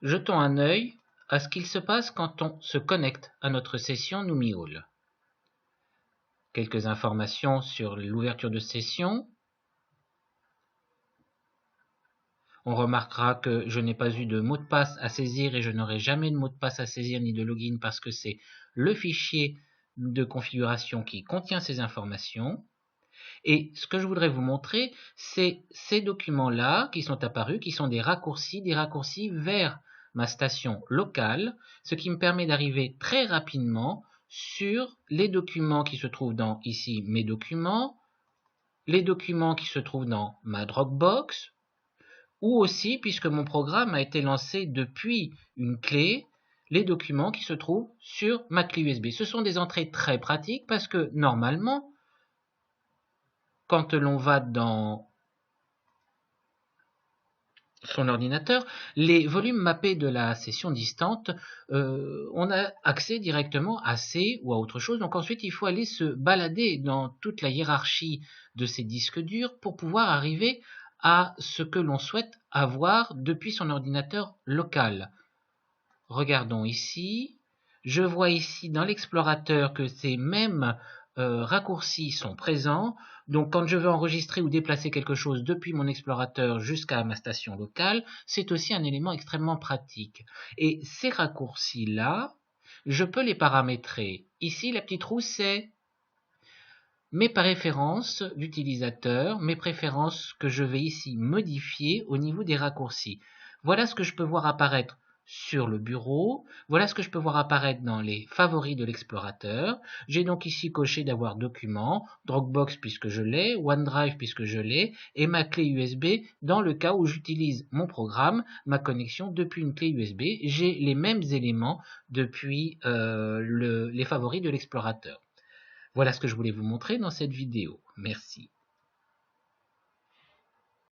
Jetons un œil à ce qu'il se passe quand on se connecte à notre session NumiHall. Quelques informations sur l'ouverture de session. On remarquera que je n'ai pas eu de mot de passe à saisir et je n'aurai jamais de mot de passe à saisir ni de login parce que c'est le fichier de configuration qui contient ces informations. Et ce que je voudrais vous montrer, c'est ces documents-là qui sont apparus, qui sont des raccourcis vers ma station locale, ce qui me permet d'arriver très rapidement sur les documents qui se trouvent dans, ici, mes documents, les documents qui se trouvent dans ma Dropbox, ou aussi, puisque mon programme a été lancé depuis une clé, les documents qui se trouvent sur ma clé USB. Ce sont des entrées très pratiques parce que normalement, quand l'on va dans son ordinateur, les volumes mappés de la session distante, on a accès directement à C ou à autre chose. Donc ensuite, il faut aller se balader dans toute la hiérarchie de ces disques durs pour pouvoir arriver à ce que l'on souhaite avoir depuis son ordinateur local. Regardons ici. Je vois ici dans l'explorateur que ces mêmes raccourcis sont présents. Donc quand je veux enregistrer ou déplacer quelque chose depuis mon explorateur jusqu'à ma station locale, c'est aussi un élément extrêmement pratique. Et ces raccourcis-là, je peux les paramétrer. Ici, la petite roue, c'est mes préférences d'utilisateur, mes préférences que je vais ici modifier au niveau des raccourcis. Voilà ce que je peux voir apparaître sur le bureau. Voilà ce que je peux voir apparaître dans les favoris de l'explorateur. J'ai donc ici coché d'avoir document, Dropbox puisque je l'ai, OneDrive puisque je l'ai, et ma clé USB dans le cas où j'utilise mon programme, ma connexion depuis une clé USB. J'ai les mêmes éléments depuis les favoris de l'explorateur. Voilà ce que je voulais vous montrer dans cette vidéo. Merci.